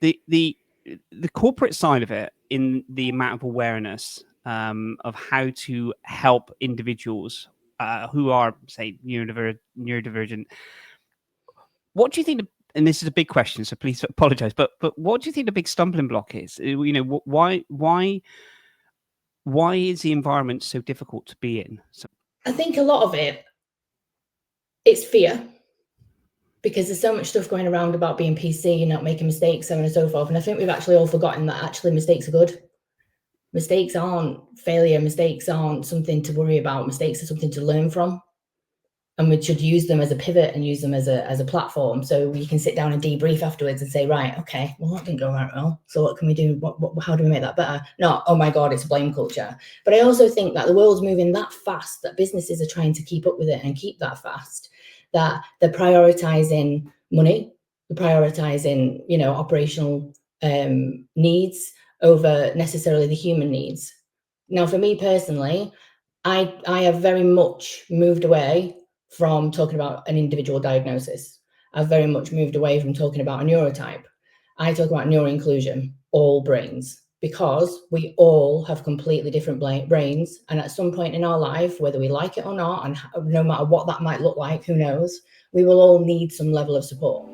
the corporate side of it, in the amount of awareness of how to help individuals who are, say, neurodivergent. What do you think? And this is a big question, so please apologize. But what do you think the big stumbling block is? Why is the environment so difficult to be in? I think a lot of it's fear, because there's so much stuff going around about being PC and not making mistakes, so on and so forth. And I think we've actually all forgotten that actually mistakes are good. Mistakes aren't failure. Mistakes aren't something to worry about. Mistakes are something to learn from. And we should use them as a pivot and use them as a platform. So you can sit down and debrief afterwards and say, right, okay, well, that didn't go right well. So what can we do? How do we make that better? Not, oh my God, it's a blame culture. But I also think that the world's moving that fast that businesses are trying to keep up with it and keep that fast, that they're prioritizing money, they're prioritizing, operational needs over necessarily the human needs. Now, for me personally, I have very much moved away from talking about an individual diagnosis. I've very much moved away from talking about a neurotype. I talk about neuroinclusion, all brains, because we all have completely different brains. And at some point in our life, whether we like it or not, and no matter what that might look like, who knows, we will all need some level of support.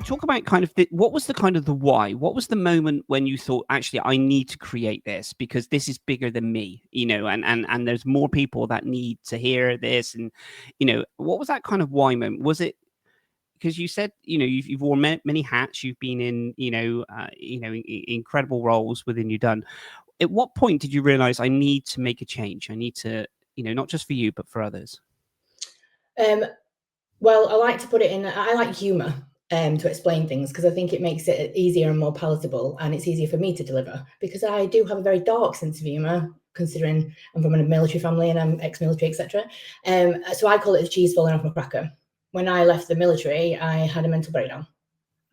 Talk about kind of what was the kind of the why? What was the moment when you thought, actually, I need to create this because this is bigger than me, and there's more people that need to hear this, and what was that kind of why moment? Was it because you said you've worn many hats, you've been in incredible roles within you've done. At what point did you realize I need to make a change? I need to not just for you but for others. Well, I like to put it in. I like humor. To explain things, because I think it makes it easier and more palatable, and it's easier for me to deliver, because I do have a very dark sense of humor, considering I'm from a military family and I'm ex-military, etc. So I call it the cheese falling off my cracker. When I left the military, I had a mental breakdown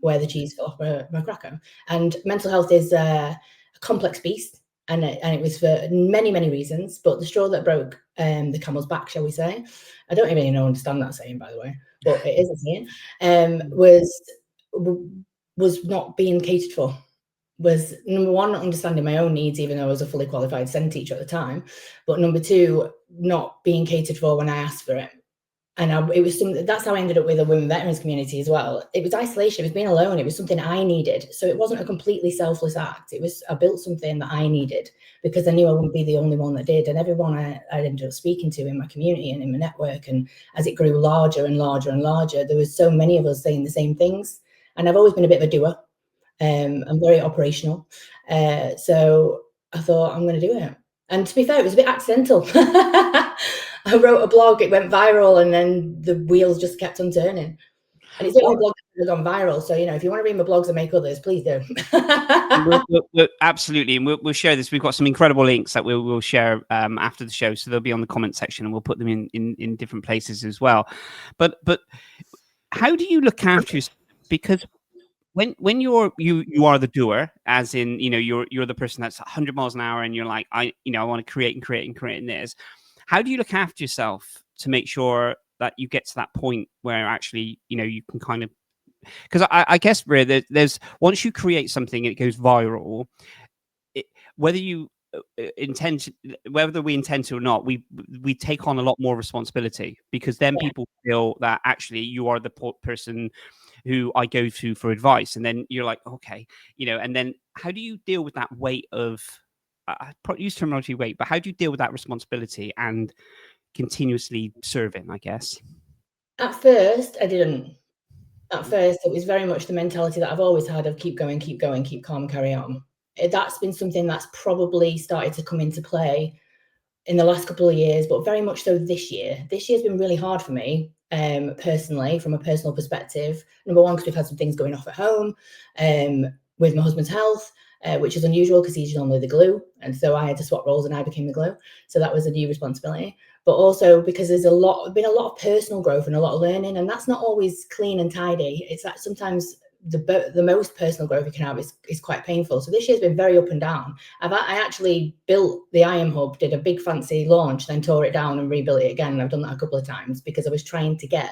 where the cheese fell off my cracker. And mental health is a complex beast, and it was for many, many reasons, but the straw that broke the camel's back, shall we say, I don't even understand that saying, by the way, but it is a saying, was not being catered for. Was number one, not understanding my own needs, even though I was a fully qualified SEND teacher at the time, but number two, not being catered for when I asked for it. And it was that's how I ended up with a women veterans community as well. It was isolation, it was being alone, it was something I needed. So it wasn't a completely selfless act. I built something that I needed because I knew I wouldn't be the only one that did. And everyone I ended up speaking to in my community and in my network, and as it grew larger and larger and larger, there was so many of us saying the same things. And I've always been a bit of a doer. I'm very operational. So I thought, I'm going to do it. And to be fair, it was a bit accidental. I wrote a blog, it went viral, and then the wheels just kept on turning. And it's the only blog that's gone viral. So, if you want to read my blogs and make others, please do. Absolutely. And we'll share this. We've got some incredible links that we'll share after the show. So they'll be on the comment section, and we'll put them in different places as well. But how do you look after yourself? Because when you are the doer, as in, you're the person that's 100 miles an hour and you're like, I want to create in this. How do you look after yourself to make sure that you get to that point where actually, you can kind of, because I guess, Ria, there's once you create something and it goes viral, whether we intend to or not, we take on a lot more responsibility, because then people feel that actually you are the person who I go to for advice, and then you're like, okay, and then how do you deal with that weight of, I use terminology weight, but how do you deal with that responsibility and continuously serving, I guess? At first, I didn't. At first, it was very much the mentality that I've always had of keep going, keep calm, carry on. That's been something that's probably started to come into play in the last couple of years, but very much so this year. This year's been really hard for me, personally, from a personal perspective. Number one, because we've had some things going off at home with my husband's health. which is unusual because he's normally the glue. And so I had to swap roles and I became the glue. So that was a new responsibility. But also because there's been a lot of personal growth and a lot of learning, and that's not always clean and tidy. It's that sometimes the most personal growth you can have is quite painful. So this year's been very up and down. I actually built the I Am Hub, did a big fancy launch, then tore it down and rebuilt it again. And I've done that a couple of times because I was trying to get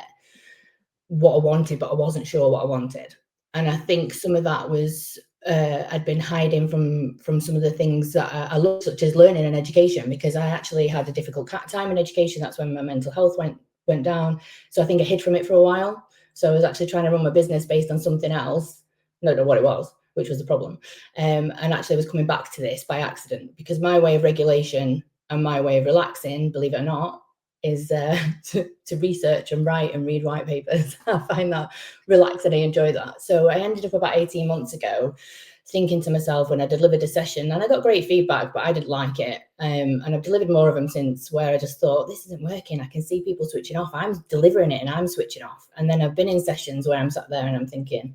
what I wanted, but I wasn't sure what I wanted. And I think some of that was I'd been hiding from some of the things that I love, such as learning and education, because I actually had a difficult time in education. That's when my mental health went down. So I think I hid from it for a while. So I was actually trying to run my business based on something else. I don't know what it was, which was the problem. And actually I was coming back to this by accident, because my way of regulation and my way of relaxing, believe it or not, is to research and write and read white papers. I find that relaxing. I enjoy that. So I ended up about 18 months ago thinking to myself, when I delivered a session, and I got great feedback, but I didn't like it. And I've delivered more of them since, where I just thought, this isn't working. I can see people switching off. I'm delivering it and I'm switching off. And then I've been in sessions where I'm sat there and I'm thinking,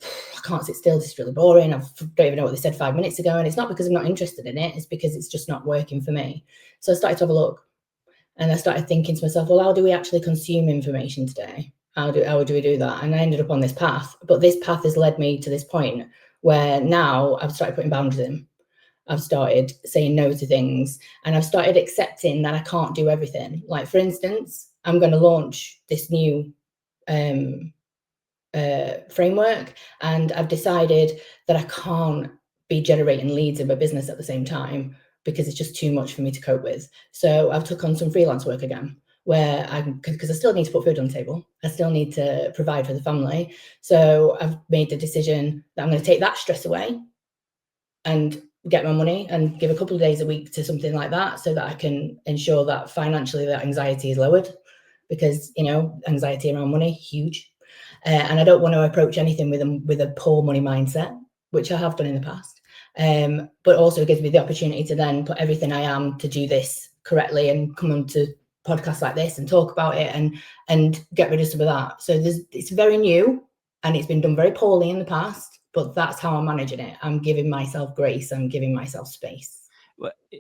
I can't sit still. This is really boring. I don't even know what they said 5 minutes ago. And it's not because I'm not interested in it. It's because it's just not working for me. So I started to have a look. And I started thinking to myself, well, how do we actually consume information today? How do we do that? And I ended up on this path. But this path has led me to this point where now I've started putting boundaries in. I've started saying no to things, and I've started accepting that I can't do everything. Like, for instance, I'm going to launch this new framework, and I've decided that I can't be generating leads in my business at the same time, because it's just too much for me to cope with. So I've took on some freelance work again, where because I still need to put food on the table. I still need to provide for the family. So I've made the decision that I'm going to take that stress away and get my money and give a couple of days a week to something like that, so that I can ensure that financially that anxiety is lowered, because, you know, anxiety around money, huge. And I don't want to approach anything with a poor money mindset, which I have done in the past. But also it gives me the opportunity to then put everything I am to do this correctly and come on to podcasts like this and talk about it and get rid of some of that. So it's very new and it's been done very poorly in the past, but that's how I'm managing it. I'm giving myself grace. I'm giving myself space.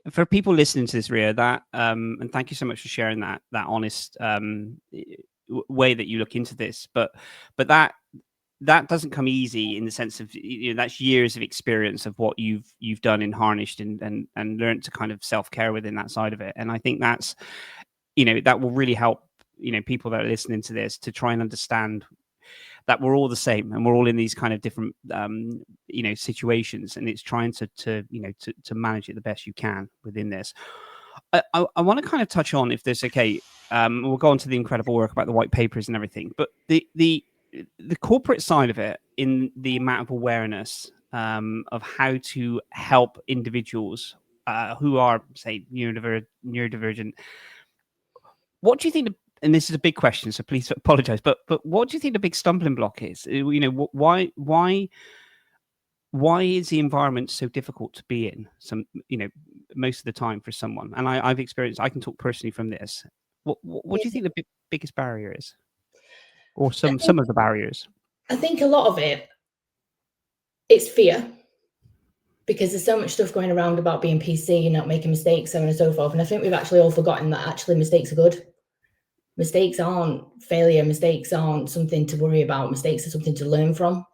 For people listening to this, Ria, that and thank you so much for sharing that honest way that you look into this, but that doesn't come easy, in the sense of, you know, that's years of experience of what you've done in Harnessed and learned to kind of self-care within that side of it. And I think that's, you know, that will really help, you know, people that are listening to this to try and understand that we're all the same and we're all in these kind of different you know, situations, and it's trying to you know, to manage it the best you can within this. I want to kind of touch on, if this okay, we'll go on to the incredible work about the white papers and everything, but the corporate side of it, in the amount of awareness of how to help individuals who are, say, neurodivergent. What do you think? And this is a big question, so please apologize. But what do you think the big stumbling block is? You know, why is the environment so difficult to be in? Some, you know, most of the time for someone. And I've experienced. I can talk personally from this. What do you think the biggest barrier is, or some of the barriers? I think a lot of it's fear, because there's so much stuff going around about being PC and not making mistakes, so on and so forth. And I think we've actually all forgotten that actually mistakes are good. Mistakes aren't failure. Mistakes aren't something to worry about. Mistakes are something to learn from.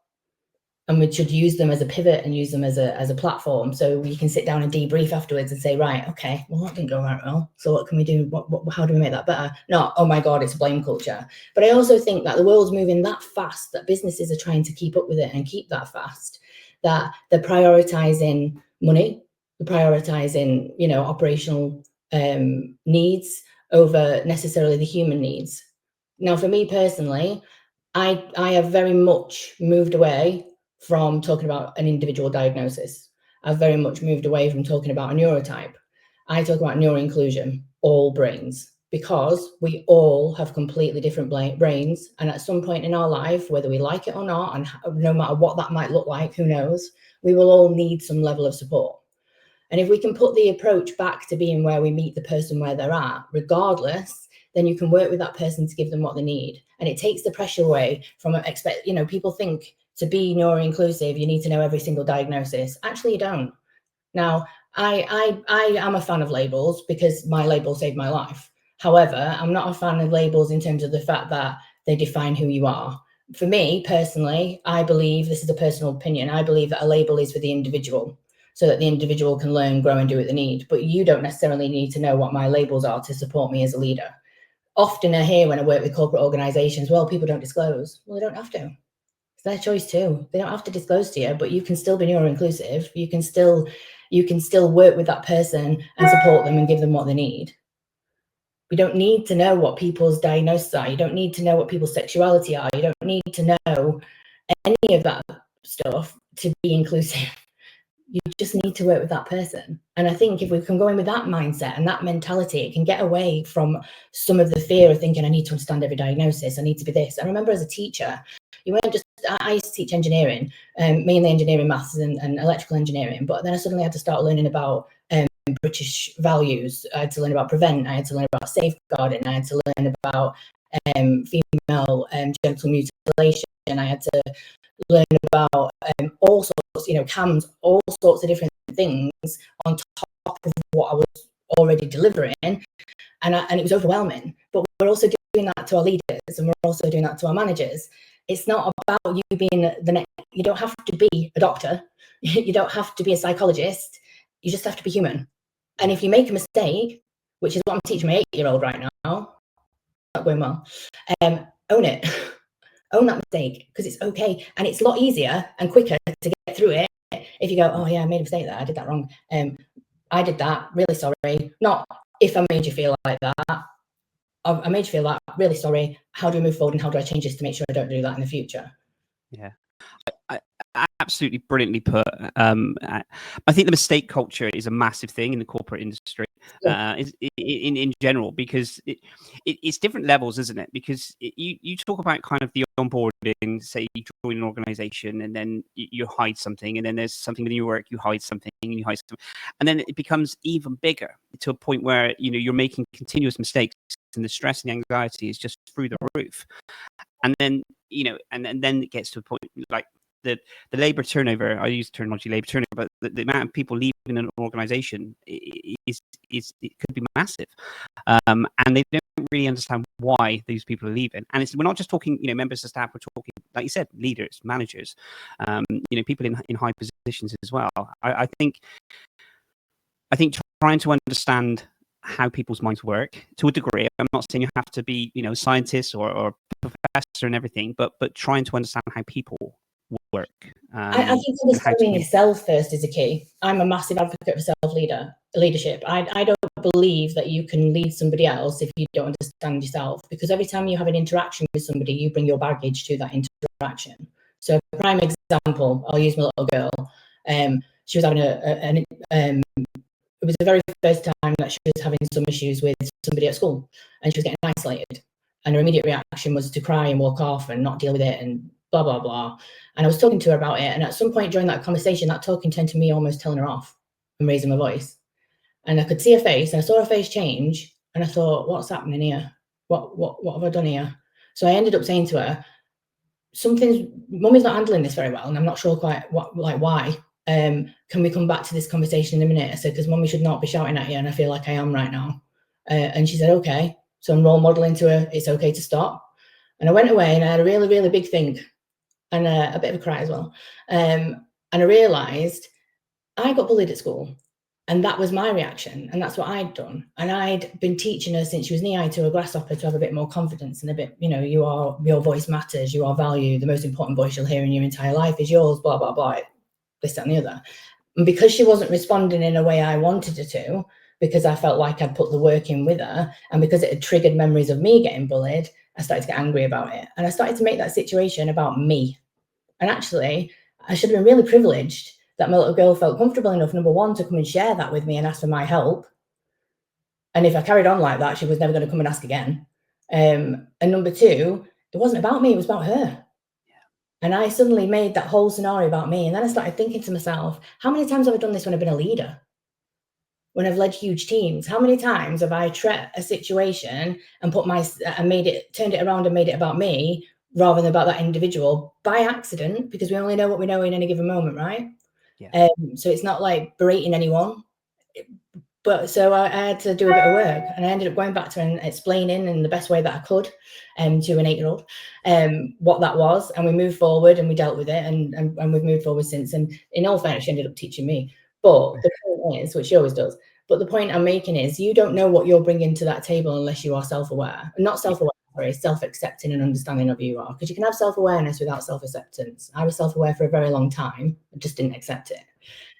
And we should use them as a pivot and use them as a platform. So you can sit down and debrief afterwards and say, right, okay, well, that didn't go right well. So what can we do? How do we make that better? Not, oh my God, it's a blame culture. But I also think that the world's moving that fast that businesses are trying to keep up with it and keep that fast, that they're prioritizing money, they're prioritizing, you know, operational needs over necessarily the human needs. Now, for me personally, I have very much moved away from talking about an individual diagnosis. I've very much moved away from talking about a neurotype. I talk about neuroinclusion, all brains, because we all have completely different brains. And at some point in our life, whether we like it or not, and no matter what that might look like, who knows, we will all need some level of support. And if we can put the approach back to being where we meet the person where they're at, regardless, then you can work with that person to give them what they need. And it takes the pressure away from you know, people think to be neuroinclusive, you need to know every single diagnosis. Actually, you don't. Now, I am a fan of labels because my label saved my life. However, I'm not a fan of labels in terms of the fact that they define who you are. For me personally, I believe, this is a personal opinion, I believe that a label is for the individual, so that the individual can learn, grow, and do what they need. But you don't necessarily need to know what my labels are to support me as a leader. Often I hear when I work with corporate organizations, well, people don't disclose. Well, they don't have to. It's their choice too. They don't have to disclose to you, but you can still be neuroinclusive. You can still work with that person and support them and give them what they need. You don't need to know what people's diagnoses are. You don't need to know what people's sexuality are. You don't need to know any of that stuff to be inclusive. You just need to work with that person. And I think if we can go in with that mindset and that mentality, it can get away from some of the fear of thinking, I need to understand every diagnosis, I need to be this. I remember as a teacher, you weren't just, I used to teach engineering, mainly engineering, maths and electrical engineering, but then I suddenly had to start learning about British values. I had to learn about prevent, I had to learn about safeguarding, I had to learn about female genital mutilation, I had to learn about all sorts, CAMs, all sorts of different things on top of what I was already delivering, and it was overwhelming. But we're also doing that to our leaders, and we're also doing that to our managers. It's not about you being the next. You don't have to be a doctor. You don't have to be a psychologist. You just have to be human. And if you make a mistake, which is what I'm teaching my 8-year-old right now, not going well, own it. Own that mistake, because it's okay, and it's a lot easier and quicker to get through it if you go, oh yeah, I made a mistake there, I did that wrong, I did that, really sorry. Not if I made you feel like that, I made you feel that, really sorry, how do we move forward and how do I change this to make sure I don't do that in the future? Yeah, absolutely brilliantly put. I think the mistake culture is a massive thing in the corporate industry, in general, because it's different levels, isn't it? Because you talk about kind of the onboarding, say you join an organization and then you hide something, and then there's something in your work, you hide something, and you hide something, and then it becomes even bigger to a point where you're making continuous mistakes, and the stress and the anxiety is just through the roof. And then and then it gets to a point like the labor turnover. I use the terminology labor turnover, but the amount of people leaving an organization is it could be massive, and they don't really understand why these people are leaving. And we're not just talking members of staff. We're talking, like you said, leaders, managers, people in high positions as well. I think trying to understand how people's minds work to a degree. I'm not saying you have to be, scientist or professor and everything, but trying to understand how people work. I think understanding yourself first is a key. I'm a massive advocate for leadership. I don't believe that you can lead somebody else if you don't understand yourself, because every time you have an interaction with somebody, you bring your baggage to that interaction. So, a prime example, I'll use my little girl. She was having it was the very first time that she was having some issues with somebody at school, and she was getting isolated. And her immediate reaction was to cry and walk off and not deal with it and blah, blah, blah. And I was talking to her about it. And at some point during that conversation, that talking turned to me almost telling her off and raising my voice. And I could see her face, and I saw her face change. And I thought, what's happening here? What have I done here? So I ended up saying to her, Mummy's not handling this very well, and I'm not sure quite why. Can we come back to this conversation in a minute? I said, because Mummy should not be shouting at you, and I feel like I am right now. And she said, okay. So I'm role modeling to her, it's okay to stop. And I went away and I had a really, really big think, and a bit of a cry as well. And I realised I got bullied at school, and that was my reaction, and that's what I'd done. And I'd been teaching her since she was knee-high to a grasshopper to have a bit more confidence and a bit, your voice matters, you are valued, the most important voice you'll hear in your entire life is yours, blah, blah, blah, this, that, and the other. And because she wasn't responding in a way I wanted her to, because I felt like I'd put the work in with her, and because it had triggered memories of me getting bullied, I started to get angry about it. And I started to make that situation about me. And actually, I should have been really privileged that my little girl felt comfortable enough, number one, to come and share that with me and ask for my help. And if I carried on like that, she was never going to come and ask again. And number two, it wasn't about me, it was about her. And I suddenly made that whole scenario about me. And then I started thinking to myself, how many times have I done this when I've been a leader? When I've led huge teams, how many times have I treated a situation and turned it around and made it about me, rather than about that individual by accident, because we only know what we know in any given moment, right? Yeah. So it's not like berating anyone. But so I had to do a bit of work, and I ended up going back to her and explaining in the best way that I could to an 8-year-old what that was. And we moved forward and we dealt with it, and we've moved forward since. And in all fairness, she ended up teaching me. But the point is, which she always does, but the point I'm making is you don't know what you're bringing to that table unless you are self-aware. Not self-aware, sorry, self-accepting and understanding of who you are. Because you can have self-awareness without self-acceptance. I was self-aware for a very long time, I just didn't accept it.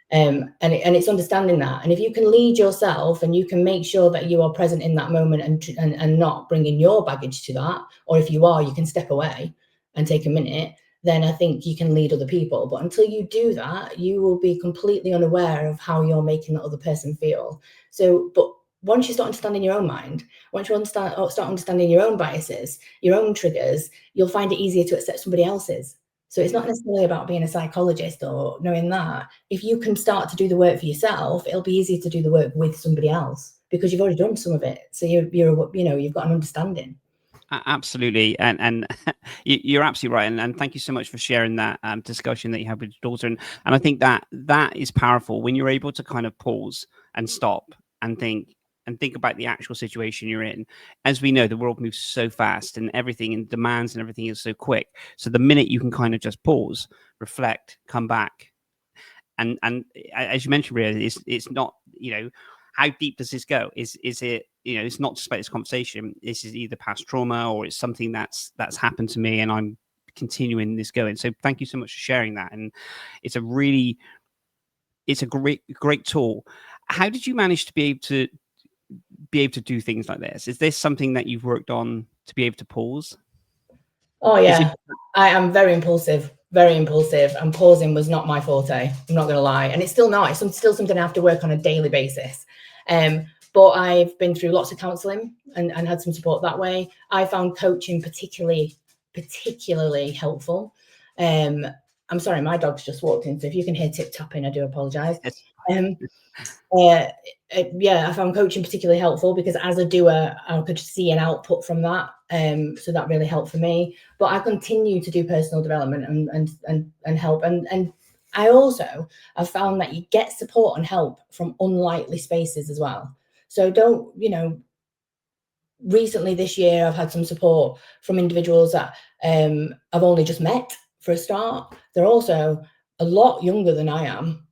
And it's understanding that. And if you can lead yourself and you can make sure that you are present in that moment and not bringing your baggage to that, or if you are, you can step away and take a minute, then I think you can lead other people. But until you do that, you will be completely unaware of how you're making the other person feel. So, but once you start understanding your own mind, once you start understanding your own biases, your own triggers, you'll find it easier to accept somebody else's. So it's not necessarily about being a psychologist or knowing that. If you can start to do the work for yourself, it'll be easier to do the work with somebody else because you've already done some of it. So you've got an understanding. Absolutely, and you're absolutely right, and thank you so much for sharing that discussion that you had with your daughter, and I think that is powerful when you're able to kind of pause and stop and think about the actual situation you're in. As we know, the world moves so fast, and everything and demands and everything is so quick. So the minute you can kind of just pause, reflect, come back, and as you mentioned, Ria, it's not, how deep does this go? Is it, it's not just about this conversation. This is either past trauma or it's something that's happened to me and I'm continuing this going. So thank you so much for sharing that. And it's a great tool. How did you manage to be able to do things like this? Is this something that you've worked on to be able to pause? Oh yeah, I am very impulsive, and pausing was not my forte. I'm not going to lie, and it's still not. It's still something I have to work on a daily basis. But I've been through lots of counselling and had some support that way. I found coaching particularly helpful. I'm sorry, my dog's just walked in, so if you can hear tip tapping, I do apologise. Yeah, I found coaching particularly helpful because as a doer, I could see an output from that. So that really helped for me. But I continue to do personal development and help. And I also have found that you get support and help from unlikely spaces as well. So don't, recently this year, I've had some support from individuals that I've only just met for a start. They're also a lot younger than I am,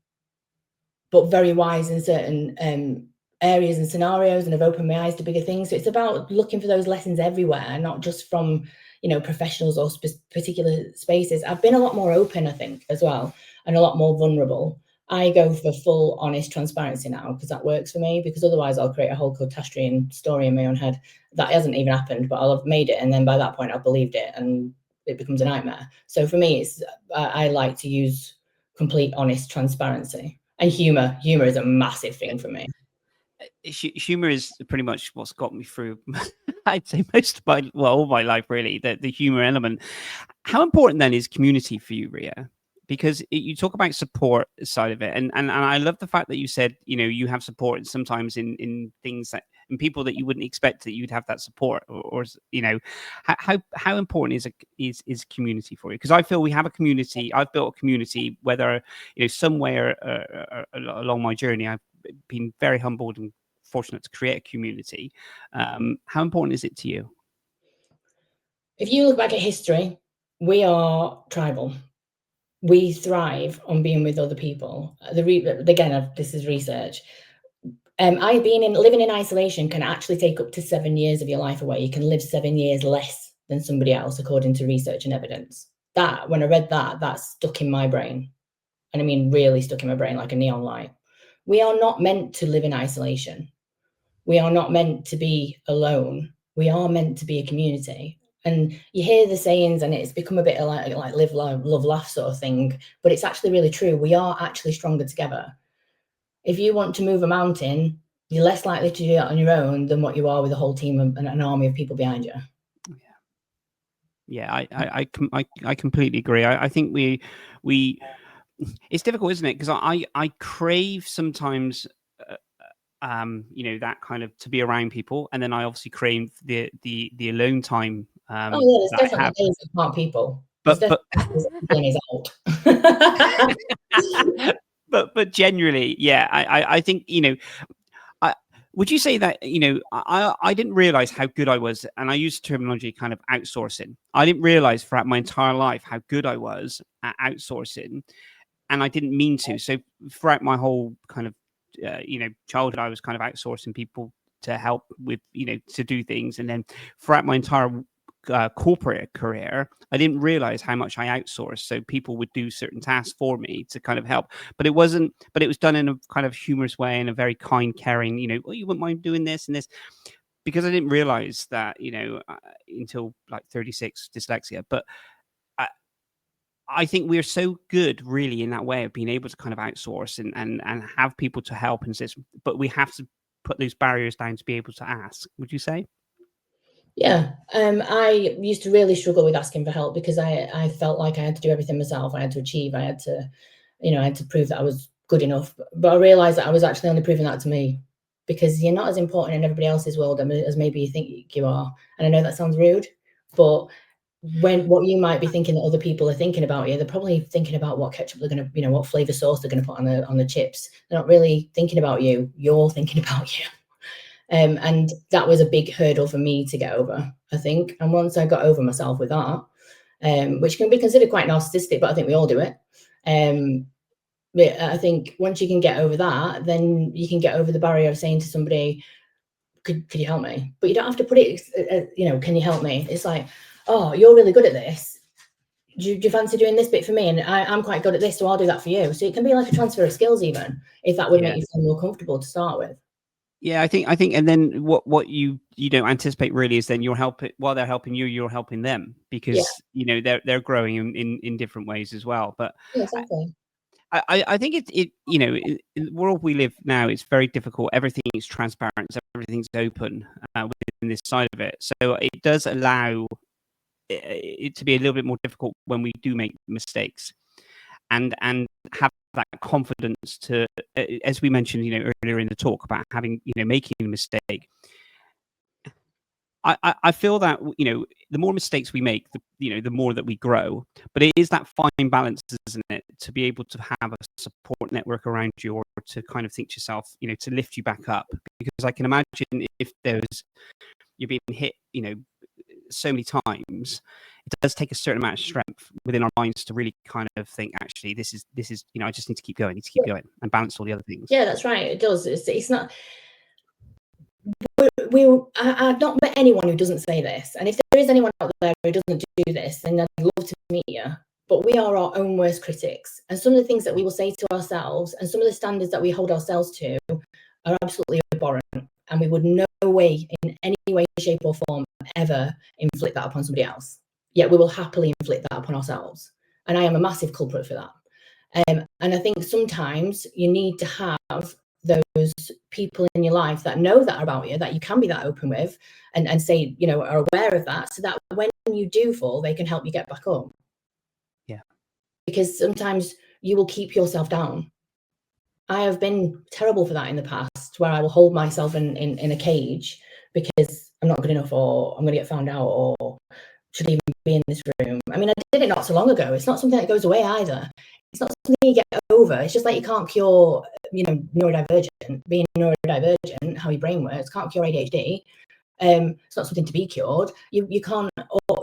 but very wise in certain areas and scenarios, and have opened my eyes to bigger things. So it's about looking for those lessons everywhere, not just from, professionals or particular spaces. I've been a lot more open, I think, as well, and a lot more vulnerable. I go for full, honest transparency now because that works for me, because otherwise I'll create a whole catastrophe and story in my own head that hasn't even happened, but I'll have made it. And then by that point, I've believed it and it becomes a nightmare. So for me, I like to use complete, honest transparency. And humor is a massive thing for me. Humor is pretty much what's got me through, I'd say, all my life, really, the humor element. How important then is community for you, Ria? Because you talk about support side of it, and I love the fact that you said, you have support sometimes in things that, in people that you wouldn't expect that you'd have that support, or how important is community for you? Because I feel we have a community. I've built a community, whether somewhere along my journey, I've been very humbled and fortunate to create a community. How important is it to you? If you look back at history, we are tribal. We thrive on being with other people. Again, this is research. Living in isolation can actually take up to 7 years of your life away. You can live 7 years less than somebody else, according to research and evidence. That, when I read that stuck in my brain. And I mean, really stuck in my brain like a neon light. We are not meant to live in isolation. We are not meant to be alone. We are meant to be a community. And you hear the sayings and it's become a bit like live, love, laugh sort of thing, but it's actually really true. We are actually stronger together. If you want to move a mountain, you're less likely to do that on your own than what you are with a whole team and an army of people behind you. Yeah, I completely agree. I think we it's difficult, isn't it? Because I crave sometimes that kind of to be around people, and then I obviously crave the alone time Oh yeah, there's that I definitely have. days of smart people. There's But definitely days out. but generally, yeah, I think, you know, would you say that, you know, I didn't realize how good I was, and I use terminology kind of outsourcing. I didn't realize throughout my entire life how good I was at outsourcing, and I didn't mean to. So throughout my whole kind of, you know, childhood, I was kind of outsourcing people to help with, you know, to do things, and then throughout my entire corporate career, I didn't realize how much I outsourced. So people would do certain tasks for me to kind of help, but it wasn't. But it was done in a kind of humorous way, in a very kind, caring. You know, oh, you wouldn't mind doing this and this, because I didn't realize that. You know, until like 36, dyslexia. But I think we're so good, really, in that way of being able to kind of outsource and have people to help and this, but we have to put those barriers down to be able to ask. Would you say? Yeah, I used to really struggle with asking for help because I felt like I had to do everything myself. I had to achieve. I had to, you know, I had to prove that I was good enough. But I realized that I was actually only proving that to me, because you're not as important in everybody else's world as maybe you think you are. And I know that sounds rude, but when what you might be thinking that other people are thinking about you, they're probably thinking about what ketchup they're going to, you know, what flavor sauce they're going to put on the chips. They're not really thinking about you. You're thinking about you. And that was a big hurdle for me to get over, I think. And once I got over myself with that, which can be considered quite narcissistic, but I think we all do it. But I think once you can get over that, then you can get over the barrier of saying to somebody, could you help me? But you don't have to put it, you know, can you help me? It's like, oh, you're really good at this. Do you fancy doing this bit for me? And I'm quite good at this, so I'll do that for you. So it can be like a transfer of skills, even, if that would Yeah. make you feel more comfortable to start with. Yeah, I think, and then what you don't anticipate really is then you're helping, while they're helping you, you're helping them, because you know they're growing in different ways as well. But Yeah, exactly. I think it you know, in the world we live now, it's very difficult. Everything is transparent, so everything's open within this side of it. So it does allow it to be a little bit more difficult when we do make mistakes, and have that confidence to, as we mentioned, you know, earlier in the talk about having, you know, making a mistake. I feel that, you know, the more mistakes we make, you know, the more that we grow. But it is that fine balance, isn't it, to be able to have a support network around you, or to kind of think to yourself, you know, to lift you back up. Because I can imagine if you're being hit, you know, so many times, it does take a certain amount of strength within our minds to really kind of think, actually, this is, you know, I just need to keep going, and balance all the other things. Yeah, that's right. It does. It's not. I've not met anyone who doesn't say this. And if there is anyone out there who doesn't do this, then I'd love to meet you. But we are our own worst critics. And some of the things that we will say to ourselves and some of the standards that we hold ourselves to are absolutely abhorrent. And we would no way, in any way, shape, or form, ever inflict that upon somebody else. Yet we will happily inflict that upon ourselves. And I am a massive culprit for that. And I think sometimes you need to have those people in your life that know that about you, that you can be that open with, and say, you know, are aware of that, so that when you do fall, they can help you get back up. Yeah. Because sometimes you will keep yourself down. I have been terrible for that in the past, where I will hold myself in a cage because I'm not good enough, or I'm going to get found out, or should I even be in this room. I mean, I did it not so long ago. It's not something that goes away either. It's not something you get over. It's just like you can't cure, you know, being neurodivergent, how your brain works, can't cure ADHD. It's not something to be cured. You can't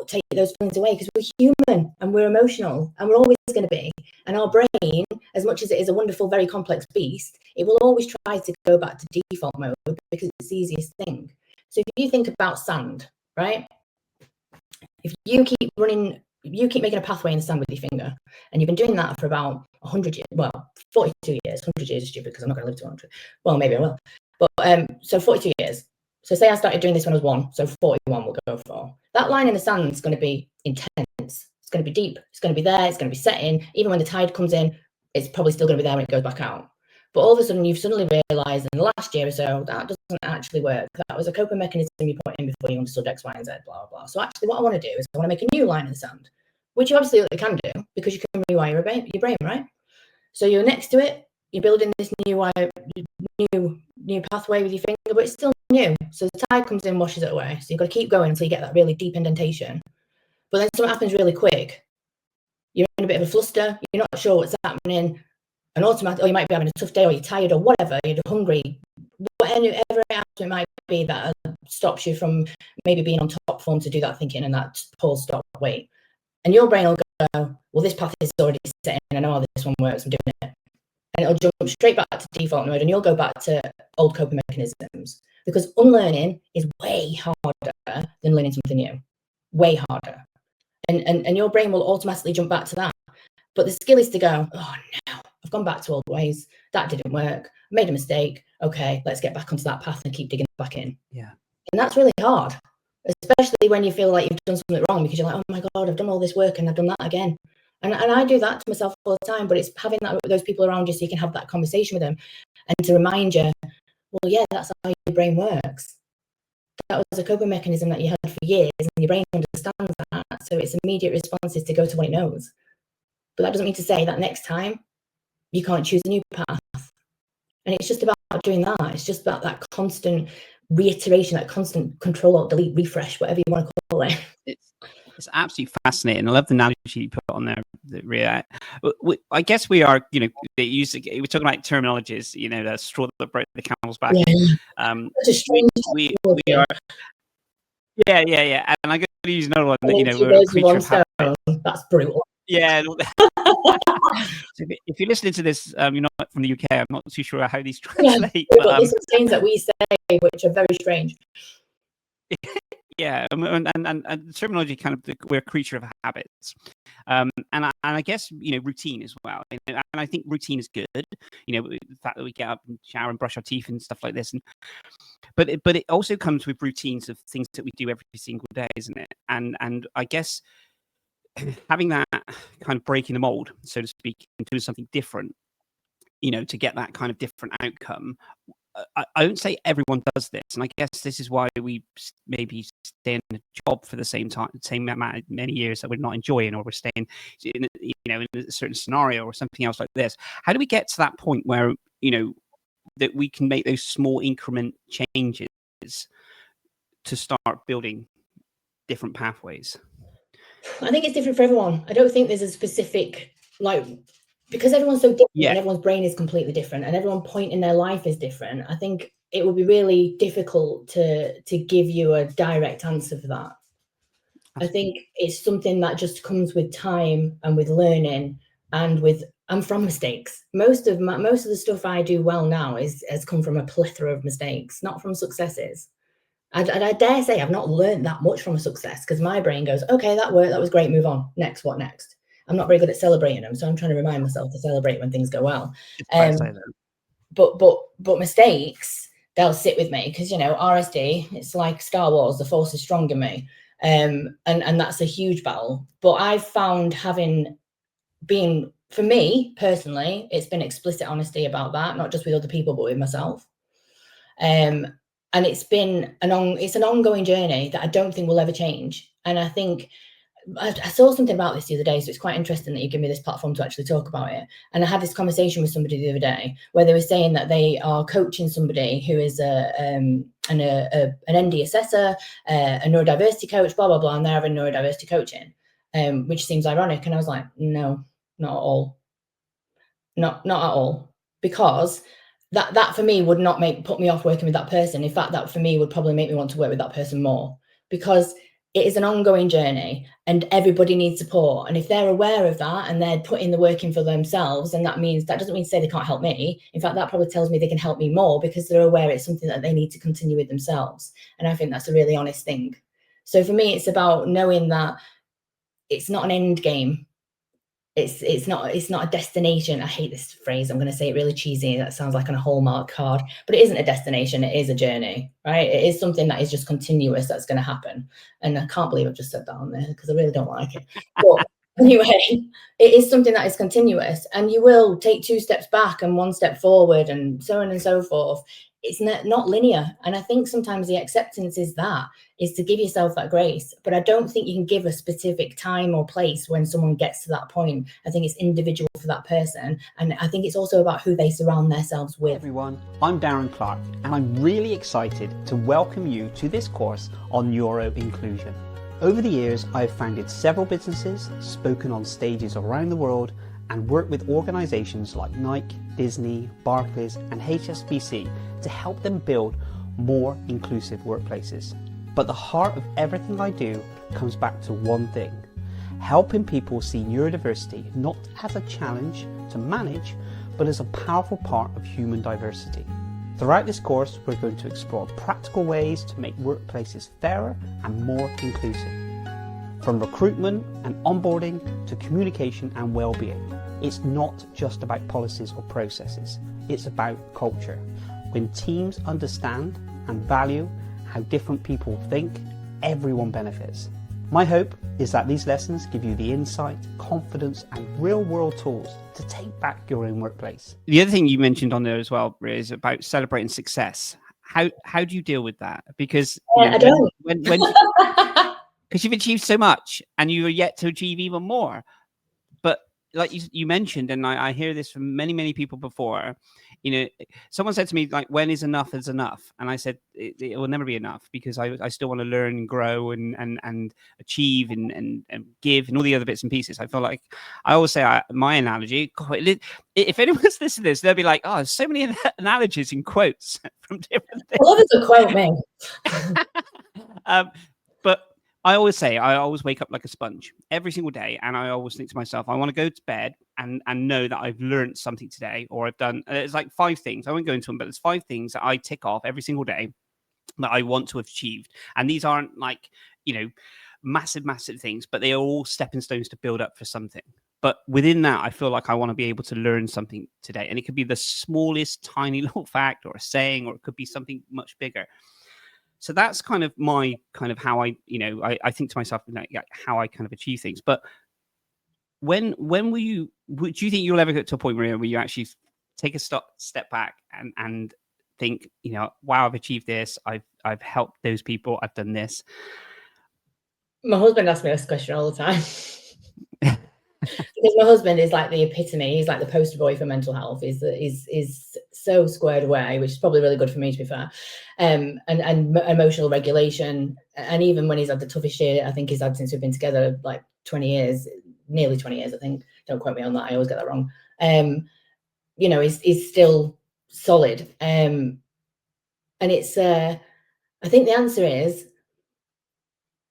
take those feelings away, because we're human and we're emotional, and we're always going to be. And our brain, as much as it is a wonderful, very complex beast, it will always try to go back to default mode because it's the easiest thing. So if you think about sand, right? If you keep making a pathway in the sand with your finger, and you've been doing that for about 100 years, well, 42 years, 100 years is stupid because I'm not going to live to 100. Well, maybe I will. But so 42 years. So say I started doing this when I was 1, so 41 we'll go for. That line in the sand is going to be intense. It's going to be deep. It's going to be there. It's going to be setting. Even when the tide comes in, it's probably still going to be there when it goes back out. But all of a sudden, you've suddenly realised in the last year or so that doesn't actually work. That was a coping mechanism you put in before you understood X, Y, and Z, blah, blah, blah. So actually, what I want to do is I want to make a new line in the sand, which you absolutely can do because you can rewire your brain, right? So you're next to it, you're building this new pathway with your finger, but it's still you. So the tide comes in, washes it away. So you've got to keep going until you get that really deep indentation. But then something happens really quick. You're in a bit of a fluster. You're not sure what's happening. And automatically, or you might be having a tough day, or you're tired, or whatever. You're hungry. Whatever it might be that stops you from maybe being on top form to do that thinking, and that pause, stop, wait. And your brain will go, well, this path is already set in. I know how this one works. I'm doing it. And it'll jump straight back to default mode, and you'll go back to old coping mechanisms, because unlearning is way harder than learning something new. Way harder. And your brain will automatically jump back to that. But the skill is to go, oh no, I've gone back to old ways. That didn't work. I made a mistake. Okay, let's get back onto that path and keep digging back in. Yeah. And that's really hard, especially when you feel like you've done something wrong, because you're like, oh my God, I've done all this work and I've done that again. And I do that to myself all the time, but it's having that with those people around you so you can have that conversation with them and to remind you, well, yeah, that's how your brain works. That was a coping mechanism that you had for years, and your brain understands that. So its immediate response is to go to what it knows. But that doesn't mean to say that next time you can't choose a new path. And it's just about doing that. It's just about that constant reiteration, that constant control, alt, delete, refresh, whatever you want to call it. It's absolutely fascinating. I love the analogy you put on there, Ria. I guess we are, we're talking about terminologies, the straw that broke the camel's back. Yeah. We are. Yeah. And I'm going to use another one that, we're a creature of habit. That's brutal. Yeah. So if you're listening to this, you're not from the UK, I'm not too sure how these translate. Yeah, but there's some things that we say which are very strange. Yeah, and the terminology kind of, we're a creature of habits, and I guess routine as well, and I think routine is good. The fact that we get up and shower and brush our teeth and stuff like this, but it also comes with routines of things that we do every single day, isn't it? And I guess having that kind of breaking the mold, so to speak, and doing something different, to get that kind of different outcome. I don't say everyone does this, and I guess this is why we maybe stay in a job for the same amount of many years that we're not enjoying, or we're staying in a certain scenario or something else like this. How do we get to that point where that we can make those small increment changes to start building different pathways? I think it's different for everyone. I don't think there's a specific, because everyone's so different, and everyone's brain is completely different, and everyone point in their life is different. I think it would be really difficult to give you a direct answer for that. Absolutely. I think it's something that just comes with time and with learning and from mistakes. Most of the stuff I do well now has come from a plethora of mistakes, not from successes. And I dare say I've not learned that much from a success, because my brain goes, okay, that worked, that was great, move on. Next, what next? I'm not very good at celebrating them, so I'm trying to remind myself to celebrate when things go well. But mistakes, they'll sit with me, because RSD, it's like Star Wars, the Force is strong in me, and that's a huge battle. But I've found for me personally, it's been explicit honesty about that, not just with other people but with myself. And it's been an ongoing journey that I don't think will ever change. And I think I saw something about this the other day, so it's quite interesting that you give me this platform to actually talk about it. And I had this conversation with somebody the other day where they were saying that they are coaching somebody who is an ND assessor, a neurodiversity coach, blah, blah, blah, and they're having neurodiversity coaching, which seems ironic. And I was like, no, not at all. Not at all. Because that for me would not put me off working with that person. In fact, that for me would probably make me want to work with that person more, because it is an ongoing journey and everybody needs support. And if they're aware of that and they're putting the work in for themselves, and that doesn't mean to say they can't help me. In fact, that probably tells me they can help me more, because they're aware it's something that they need to continue with themselves. And I think that's a really honest thing. So for me, it's about knowing that it's not an end game. It's not a destination. I hate this phrase. I'm going to say it really cheesy. That sounds like on a Hallmark card, but it isn't a destination. It is a journey, right? It is something that is just continuous. That's going to happen. And I can't believe I've just said that on there, because I really don't like it. Anyway, it is something that is continuous, and you will take 2 steps back and 1 step forward, and so on and so forth. It's not linear. And I think sometimes the acceptance is to give yourself that grace. But I don't think you can give a specific time or place when someone gets to that point. I think it's individual for that person. And I think it's also about who they surround themselves with. Hey everyone, I'm Darren Clark, and I'm really excited to welcome you to this course on Neuroinclusion. Over the years, I've founded several businesses, spoken on stages around the world, and worked with organisations like Nike, Disney, Barclays and HSBC to help them build more inclusive workplaces. But the heart of everything I do comes back to one thing: helping people see neurodiversity not as a challenge to manage, but as a powerful part of human diversity. Throughout this course, we're going to explore practical ways to make workplaces fairer and more inclusive. From recruitment and onboarding to communication and well-being. It's not just about policies or processes, it's about culture. When teams understand and value how different people think, everyone benefits. My hope is that these lessons give you the insight, confidence and real-world tools to take back your own workplace. The other thing you mentioned on there as well, Ria, is about celebrating success. How do you deal with that? Because I don't. Because you've achieved so much and you are yet to achieve even more. But like you mentioned, and I hear this from many people before, someone said to me, like, when is enough is enough? And I said, it will never be enough, because I still want to learn and grow and achieve and give and all the other bits and pieces. I feel like I always say, my analogy, God, if anyone's listening to this, they'll be like, oh, there's so many analogies and quotes from different things. I love it to quote me. But I always say, I always wake up like a sponge every single day. And I always think to myself, I want to go to bed and know that I've learned something today, or I've done, it's like 5 things. I won't go into them, but there's 5 things that I tick off every single day that I want to have achieved. And these aren't like, massive things, but they are all stepping stones to build up for something. But within that, I feel like I want to be able to learn something today. And it could be the smallest, tiny little fact or a saying, or it could be something much bigger. So that's kind of how I think to myself, like, how I kind of achieve things. But when do you think you'll ever get to a point, Maria, where you actually take a step back and think, wow, I've achieved this. I've helped those people. I've done this. My husband asks me this question all the time. Because my husband is like the epitome. He's like the poster boy for mental health. Is so squared away, which is probably really good for me, to be fair. And emotional regulation. And even when he's had the toughest year I think he's had since we've been together, like 20 years, nearly 20 years, I think. Don't quote me on that. I always get that wrong. He's still solid. And it's, I think the answer is,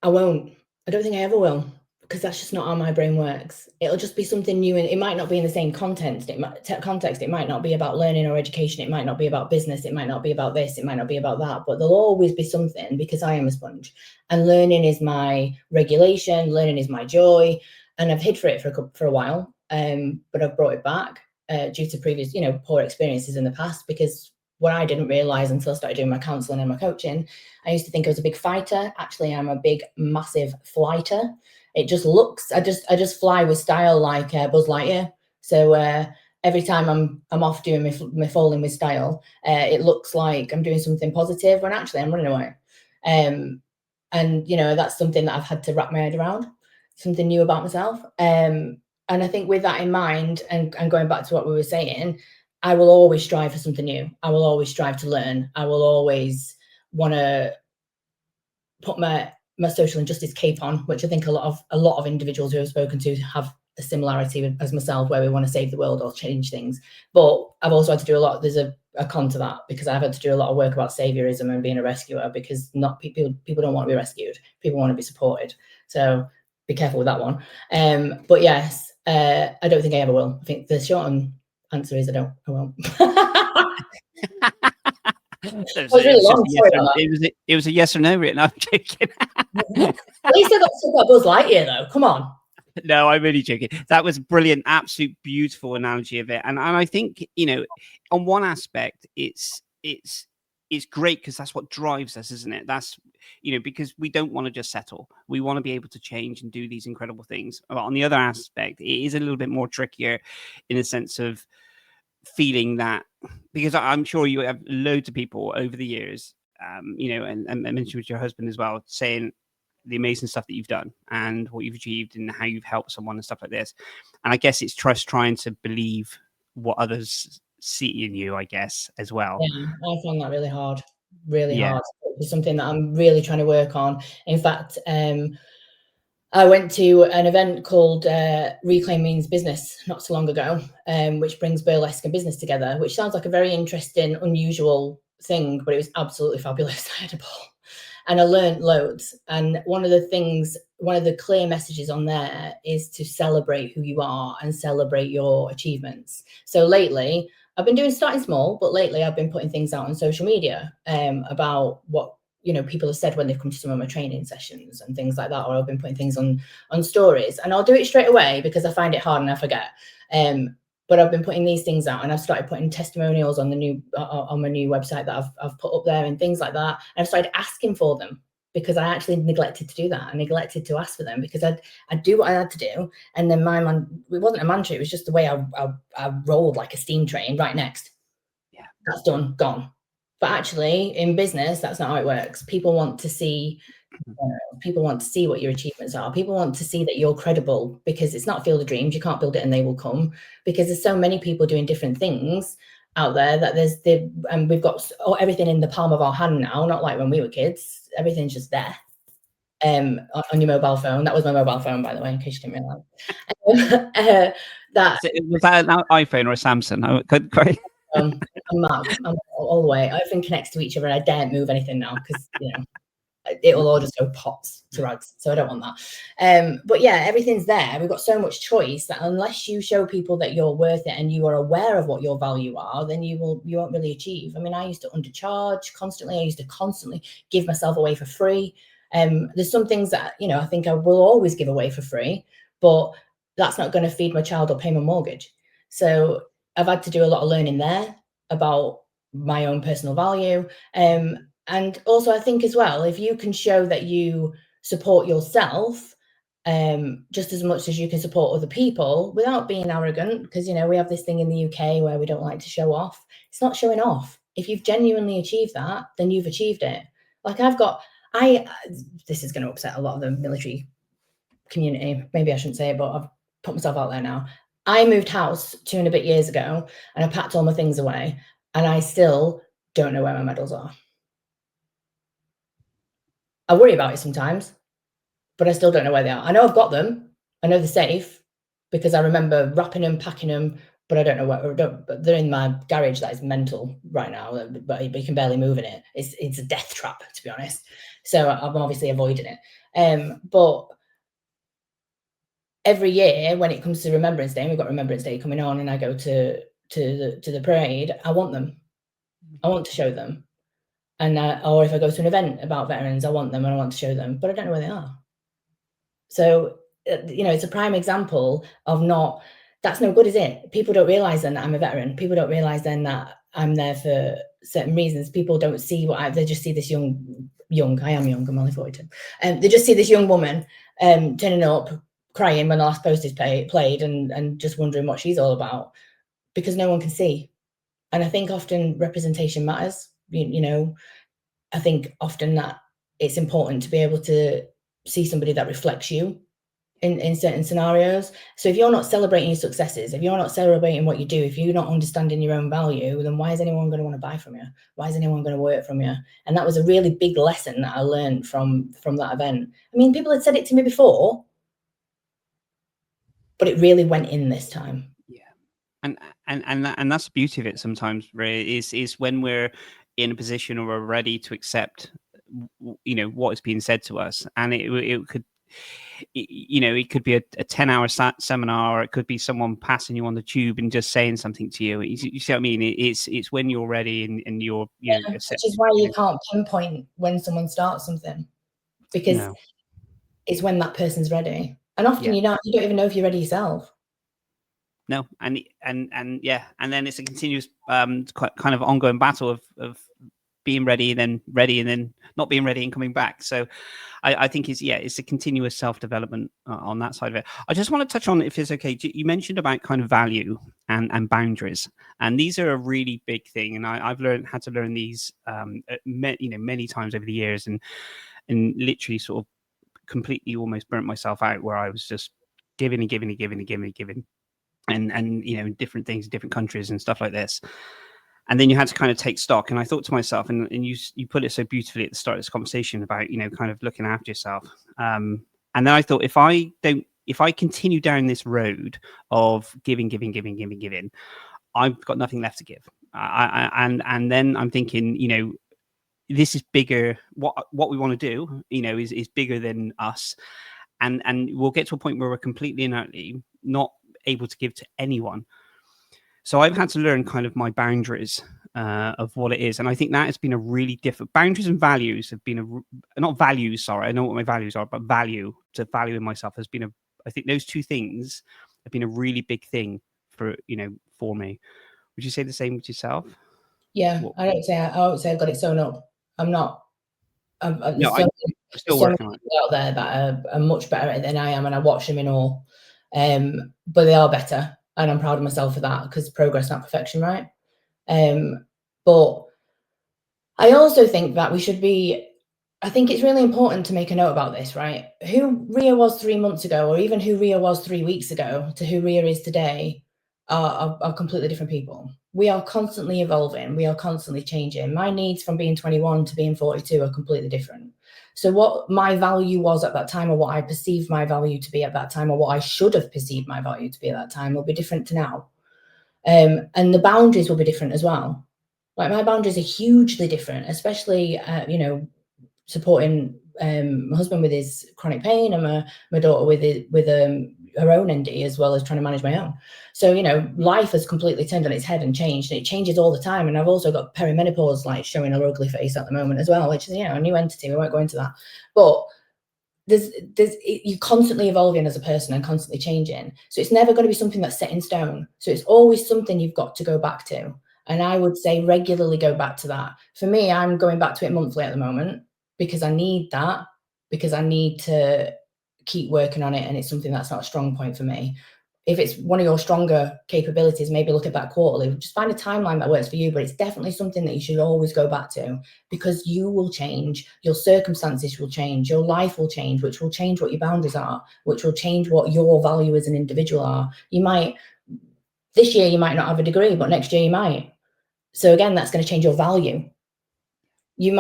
I won't. I don't think I ever will. Because that's just not how my brain works. It'll just be something new, and it might not be in the same context. It might not be about learning or education. It might not be about business. It might not be about this. It might not be about that. But there'll always be something, because I am a sponge, and learning is my regulation. Learning is my joy, and I've hid for it for a while. But I've brought it back due to previous, poor experiences in the past. Because what I didn't realize until I started doing my counseling and my coaching, I used to think I was a big fighter. Actually, I'm a big, massive flighter. It just looks, I just fly with style, like Buzz Lightyear. So every time I'm off doing my falling with style, it looks like I'm doing something positive when actually I'm running away. And that's something that I've had to wrap my head around, something new about myself. And I think with that in mind, and going back to what we were saying, I will always strive for something new. I will always strive to learn. I will always want to put my social injustice cape on, which I think a lot of individuals who I've spoken to have a similarity as myself, where we want to save the world or change things. But I've also had to do a lot. There's a con to that, because I've had to do a lot of work about saviorism and being a rescuer, because not people don't want to be rescued. People want to be supported. So be careful with that one. But yes, I don't think I ever will. I think the short answer is I won't. It was a yes or no written. I'm joking. At least I got to talk about Buzz Lightyear, though. Come on. No, I'm really joking. That was brilliant, absolute beautiful analogy of it. And I think, on one aspect, it's it's great because that's what drives us, isn't it? That's, because we don't want to just settle. We want to be able to change and do these incredible things. But on the other aspect, it is a little bit more trickier in the sense of feeling that, because I'm sure you have loads of people over the years, and I mentioned with your husband as well, saying the amazing stuff that you've done and what you've achieved and how you've helped someone and stuff like this. And I guess it's trying to believe what others see in you, I guess, as well. Yeah, I find that really hard, really Yeah. hard. It's something that I'm really trying to work on. In fact, I went to an event called Reclaim Means Business not so long ago, which brings burlesque and business together, which sounds like a very interesting, unusual thing, but it was absolutely fabulous. I had a ball and I learned loads. And one of the clear messages on there is to celebrate who you are and celebrate your achievements. So lately, I've been starting small, but lately I've been putting things out on social media about what people have said when they've come to some of my training sessions and things like that, or I've been putting things on stories, and I'll do it straight away because I find it hard and I forget. But I've been putting these things out, and I've started putting testimonials on my new website that I've put up there and things like that. And I've started asking for them because I actually neglected to do that. I neglected to ask for them because I'd do what I had to do, and then it wasn't a mantra. It was just the way I rolled like a steam train. Right, next. Yeah, that's done, gone. But actually, in business, that's not how it works. People want to see what your achievements are. People want to see that you're credible, because it's not Field of Dreams. You can't build it and they will come, because there's so many people doing different things out there that and we've got everything in the palm of our hand now, not like when we were kids. Everything's just there on your mobile phone. That was my mobile phone, by the way, in case you didn't realize. Was that an iPhone or a Samsung? I couldn't quite. I'm all the way. Everything connects to each other, and I daren't move anything now because it will all just go pots to rags. So I don't want that. But yeah, everything's there. We've got so much choice that unless you show people that you're worth it and you are aware of what your value are, then you won't really achieve. I mean, I used to undercharge constantly. I used to constantly give myself away for free. There's some things that I think I will always give away for free, but that's not going to feed my child or pay my mortgage. So I've had to do a lot of learning there about my own personal value. And also, I think as well, if you can show that you support yourself just as much as you can support other people without being arrogant, because, we have this thing in the UK where we don't like to show off. It's not showing off. If you've genuinely achieved that, then you've achieved it. Like this is going to upset a lot of the military community. Maybe I shouldn't say it, but I've put myself out there now. I moved house 2 and a bit years ago, and I packed all my things away, and I still don't know where my medals are. I worry about it sometimes, but I still don't know where they are. I know I've got them. I know they're safe because I remember wrapping them, packing them, but I don't know where. But they're in my garage. That is mental right now, but you can barely move in it. It's a death trap, to be honest. So I'm obviously avoiding it. But every year when it comes to Remembrance Day, and we've got Remembrance Day coming on, and I go to the parade, I want them. I want to show them. And or if I go to an event about veterans, I want them and I want to show them, but I don't know where they are. So it's a prime example of that's no good, is it? People don't realize then that I'm a veteran. People don't realize then that I'm there for certain reasons. People don't see they just see this young. I am young. I'm only 42. They just see this young woman turning up, crying when the last post is played, and just wondering what she's all about, because no one can see. And I think often representation matters. I think often that it's important to be able to see somebody that reflects you in certain scenarios. So if you're not celebrating your successes, if you're not celebrating what you do, if you're not understanding your own value, then why is anyone going to want to buy from you? Why is anyone going to work from you? And that was a really big lesson that I learned from that event. I mean, people had said it to me before, but it really went in this time. Yeah. And that's the beauty of it sometimes, Ray, is when we're in a position or we're ready to accept what is being said to us. And it could it could be a 10-hour seminar, or it could be someone passing you on the tube and just saying something to you. You see what I mean? It's when you're ready and you're which is why you can't pinpoint when someone starts something, because it's when that person's ready. And often you don't even know if you're ready yourself. No, and then it's a continuous kind of ongoing battle of being ready and then not being ready and coming back. So I think it's a continuous self-development on that side of it. I just want to touch on, if it's okay, you mentioned about kind of value and boundaries, and these are a really big thing. And I've had to learn these, many times over the years, and literally sort of completely almost burnt myself out, where I was just giving and giving and giving and giving and giving, and different things, different countries and stuff like this. And then you had to kind of take stock. And I thought to myself, and you put it so beautifully at the start of this conversation about, kind of looking after yourself. And then I thought, if I continue down this road of giving, I've got nothing left to give. And then I'm thinking, this is bigger. What we want to do, is bigger than us. And we'll get to a point where we're completely and utterly not able to give to anyone. So I've had to learn kind of my boundaries of what it is. And I think that has been a really different, boundaries and values have been not values, sorry, I know what my values are, but value in myself has been I think those two things have been a really big thing for me. Would you say the same with yourself? Yeah, I won't say I've got it sewn up. I'm not. I'm still working on it. Out there that are much better at it than I am, and I watch them in awe. But they are better, and I'm proud of myself for that, because progress, not perfection, right? But I also think that I think it's really important to make a note about this, right? Who Ria was 3 months ago, or even who Ria was 3 weeks ago, to who Ria is today, are completely different people. We are constantly evolving. We are constantly changing. My needs from being 21 to being 42 are completely different. So what my value was at that time, or what I perceived my value to be at that time, or what I should have perceived my value to be at that time, will be different to now. And the boundaries will be different as well. Like, my boundaries are hugely different, especially, supporting my husband with his chronic pain, and my daughter with her own ND, as well as trying to manage my own. So, life has completely turned on its head and changed, and it changes all the time. And I've also got perimenopause, like, showing her ugly face at the moment as well, which is, a new entity. We won't go into that. But you're constantly evolving as a person and constantly changing. So it's never going to be something that's set in stone. So it's always something you've got to go back to. And I would say regularly go back to that. For me, I'm going back to it monthly at the moment, because I need that, because I need to keep working on it. And it's something that's not a strong point for me. If it's one of your stronger capabilities, maybe look at that quarterly. Just find a timeline that works for you, but it's definitely something that you should always go back to, because you will change, your circumstances will change, your life will change, which will change what your boundaries are, which will change what your value as an individual are. This year you might not have a degree, but next year you might. So again, that's going to change your value. In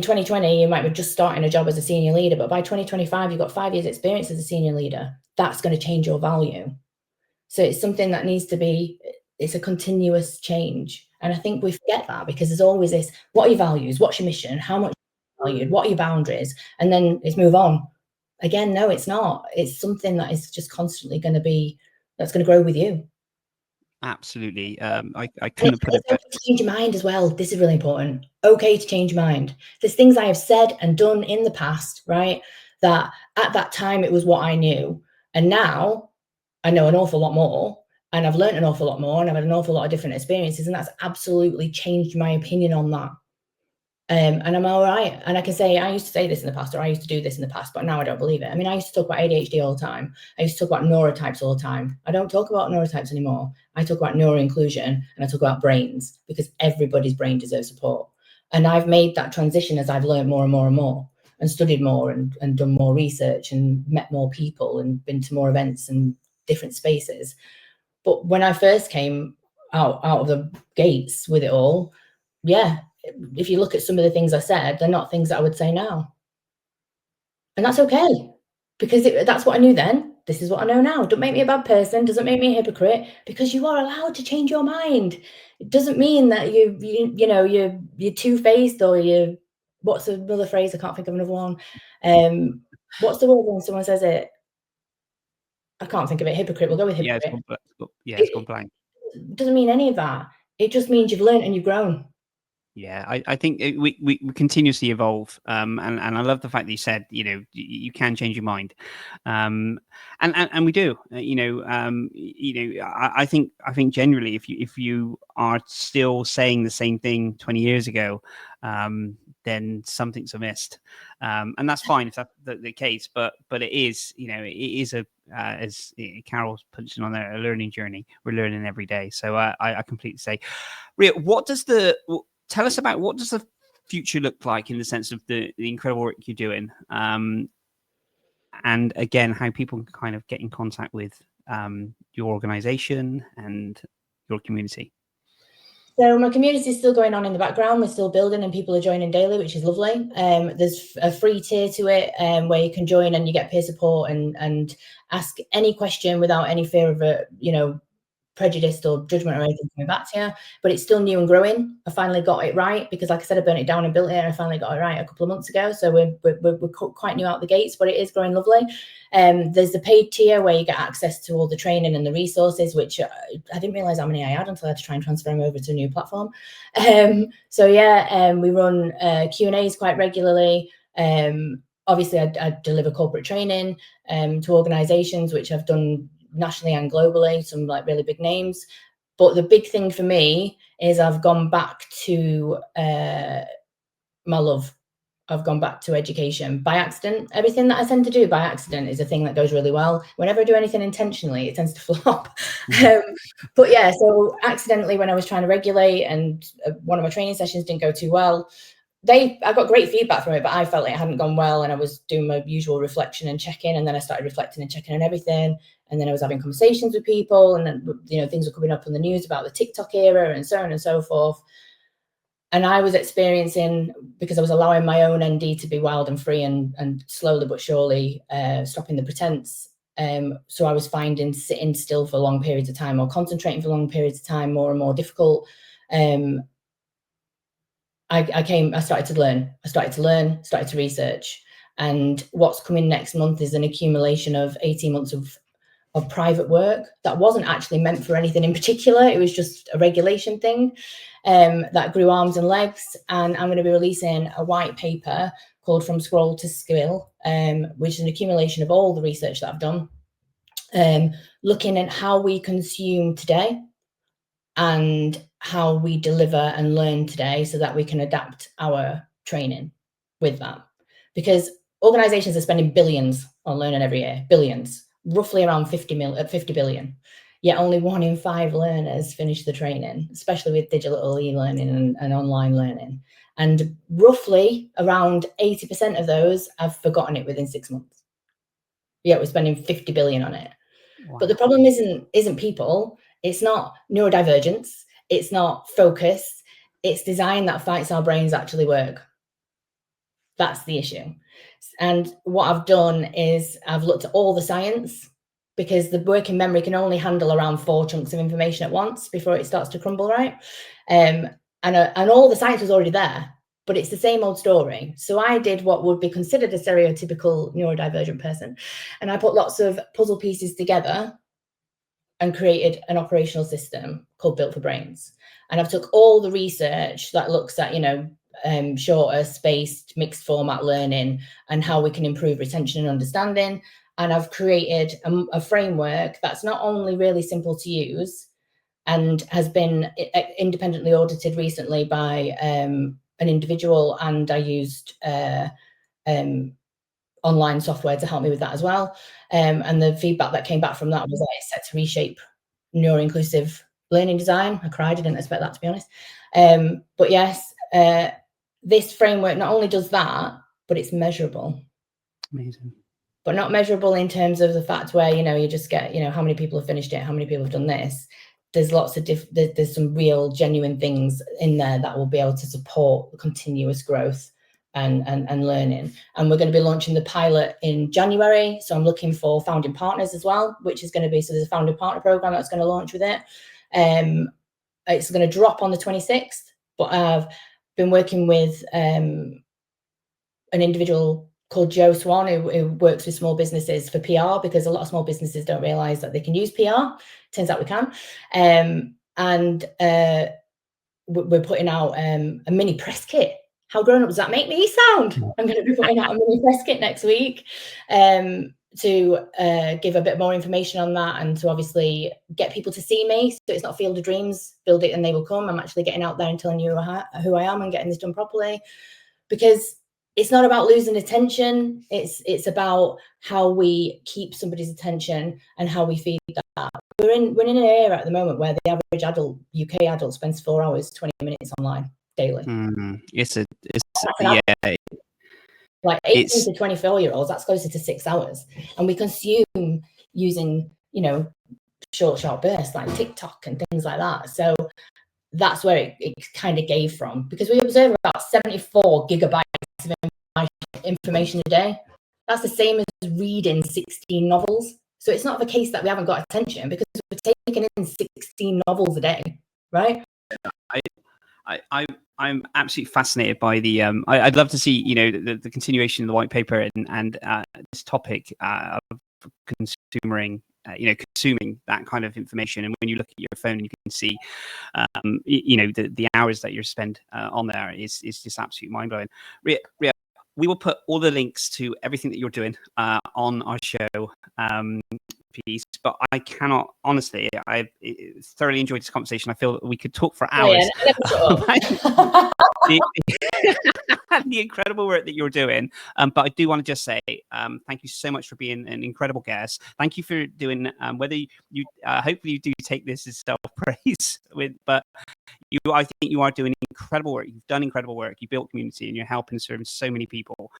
2020, you might be just starting a job as a senior leader, but by 2025, you've got 5 years experience as a senior leader. That's going to change your value. So it's something that it's a continuous change. And I think we forget that, because there's always this, what are your values? What's your mission? How much are you valued? What are your boundaries? And then it's move on. Again, no, it's not. It's something that is just constantly that's going to grow with you. Absolutely. I couldn't put it better. Okay to change your mind as well. This is really important. Okay to change your mind. There's things I have said and done in the past, right, that at that time it was what I knew. And now I know an awful lot more, and I've learned an awful lot more, and I've had an awful lot of different experiences, and that's absolutely changed my opinion on that. And I'm all right. And I can say, I used to say this in the past, or I used to do this in the past, but now I don't believe it. I mean, I used to talk about ADHD all the time. I used to talk about neurotypes all the time. I don't talk about neurotypes anymore. I talk about neuroinclusion, and I talk about brains, because everybody's brain deserves support. And I've made that transition as I've learned more and more and more, and studied more, and done more research, and met more people, and been to more events and different spaces. But when I first came out of the gates with it all, yeah, if you look at some of the things I said, they're not things that I would say now. And that's okay, because that's what I knew then. This is what I know now. Don't make me a bad person. Doesn't make me a hypocrite, because you are allowed to change your mind. It doesn't mean that you're two-faced, or what's another phrase? I can't think of another one. What's the word when someone says it? I can't think of it. Hypocrite. We'll go with hypocrite. It's gone blank. It doesn't mean any of that. It just means you've learned and you've grown. Yeah, I think we continuously evolve, and I love the fact that you said, you can change your mind, and we do. I think generally, if you are still saying the same thing 20 years ago, then something's amiss, and that's fine if that's the case. But it is, it is as Carol's punching on there, a learning journey. We're learning every day. So I completely say, Ria, tell us about what does the future look like in the sense of the incredible work you're doing, and again, how people can kind of get in contact with your organization and your community. So my community is still going on in the background. We're still building and people are joining daily, which is lovely. There's a free tier to it where you can join and you get peer support and ask any question without any fear of prejudiced or judgment or anything coming back to you, but it's still new and growing. I finally got it right because, like I said, I burnt it down and built it, and I finally got it right a couple of months ago. So we're quite new out the gates, but it is growing lovely. There's the paid tier where you get access to all the training and the resources, which I didn't realize how many I had until I had to try and transfer them over to a new platform. We run Q&As quite regularly. Obviously, I deliver corporate training to organizations, which I've done nationally and globally, some like really big names. But the big thing for me is I've gone back to my love. I've gone back to education by accident. Everything that I tend to do by accident is a thing that goes really well. Whenever I do anything intentionally, it tends to flop. But yeah, so accidentally when I was trying to regulate and one of my training sessions didn't go too well, I got great feedback from it, but I felt it hadn't gone well, and I was doing my usual reflection and check-in, and then I started reflecting and checking on everything, and then I was having conversations with people, and then things were coming up on the news about the TikTok era and so on and so forth. And I was experiencing, because I was allowing my own ND to be wild and free and slowly but surely stopping the pretense. So I was finding sitting still for long periods of time or concentrating for long periods of time more and more difficult. I started to learn, started to research. And what's coming next month is an accumulation of 18 months of private work that wasn't actually meant for anything in particular. It was just a regulation thing that grew arms and legs. And I'm going to be releasing a white paper called From Scroll to Skill, which is an accumulation of all the research that I've done, looking at how we consume today and how we deliver and learn today so that we can adapt our training with that. Because organizations are spending billions on learning every year, billions, roughly around 50 billion. Yet only 1 in 5 learners finish the training, especially with digital e-learning and online learning. And roughly around 80% of those have forgotten it within 6 months. Yet we're spending 50 billion on it. Wow. But the problem isn't people. It's not neurodivergence. It's not focus. It's design that fights our brains actually work. That's the issue. And what I've done is I've looked at all the science, because the working memory can only handle around 4 chunks of information at once before it starts to crumble, right? And all the science was already there, but it's the same old story. So I did what would be considered a stereotypical neurodivergent person. And I put lots of puzzle pieces together and created an operational system called Built for Brains. And I've took all the research that looks at, shorter, spaced, mixed format learning and how we can improve retention and understanding. And I've created a framework that's not only really simple to use and has been independently audited recently by an individual, and I used online software to help me with that as well. And the feedback that came back from that was that it's set to reshape neuroinclusive learning design. I cried, I didn't expect that, to be honest. But yes, this framework not only does that, but it's measurable. Amazing. But not measurable in terms of the fact where, you just get, how many people have finished it, how many people have done this. There's lots of there's some real genuine things in there that will be able to support continuous growth and learning. And we're going to be launching the pilot in January. So I'm looking for founding partners as well, which is going to be, so there's a founding partner program that's going to launch with it. It's going to drop on the 26th, but I've been working with an individual called Joe Swan, who works with small businesses for PR, because a lot of small businesses don't realize that they can use PR. Turns out we can. we're putting out a mini press kit. How grown up does that make me sound? I'm going to be putting out a mini press kit next week to give a bit more information on that, and to obviously get people to see me. So it's not field of dreams, build it and they will come. I'm actually getting out there and telling you who I am and getting this done properly, because it's not about losing attention. It's about how we keep somebody's attention and how we feed that. We're in an era at the moment where the average adult, UK adult, spends 4 hours, 20 minutes online daily. Like 18 to 24-year-olds, that's closer to 6 hours. And we consume using, short bursts like TikTok and things like that. So that's where it kind of gave from, because we observe about 74 gigabytes of information a day. That's the same as reading 16 novels. So it's not the case that we haven't got attention, because we're taking in 16 novels a day, right? I'm absolutely fascinated by the. I'd love to see the continuation of the white paper and this topic of consuming that kind of information. And when you look at your phone, you can see the hours that you spend on there is just absolutely mind blowing. Ria, we will put all the links to everything that you're doing on our show piece, but I cannot, honestly, I thoroughly enjoyed this conversation. I feel that we could talk for hours. The incredible work that you're doing, but I do want to just say thank you so much for being an incredible guest. Thank you for doing whether you hopefully you do take this as self-praise but I think you are doing incredible work. You've done incredible work. You built community and you're helping serving so many people,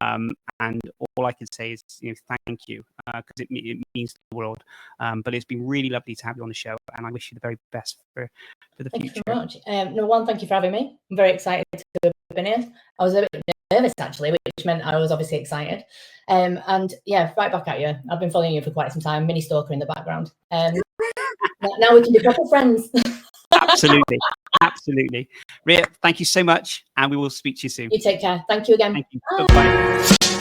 and all I can say is thank you, because it means to the world. But it's been really lovely to have you on the show, and I wish you the very best for the future. Thank you very much. Number one, thank you for having me. I'm very excited to have been here. I was a bit nervous actually, which meant I was obviously excited. And yeah, right back at you. I've been following you for quite some time. Mini stalker in the background. Now we can be proper friends. Absolutely. Ria, thank you so much, and we will speak to you soon. You take care. Thank you again. Thank you. Bye.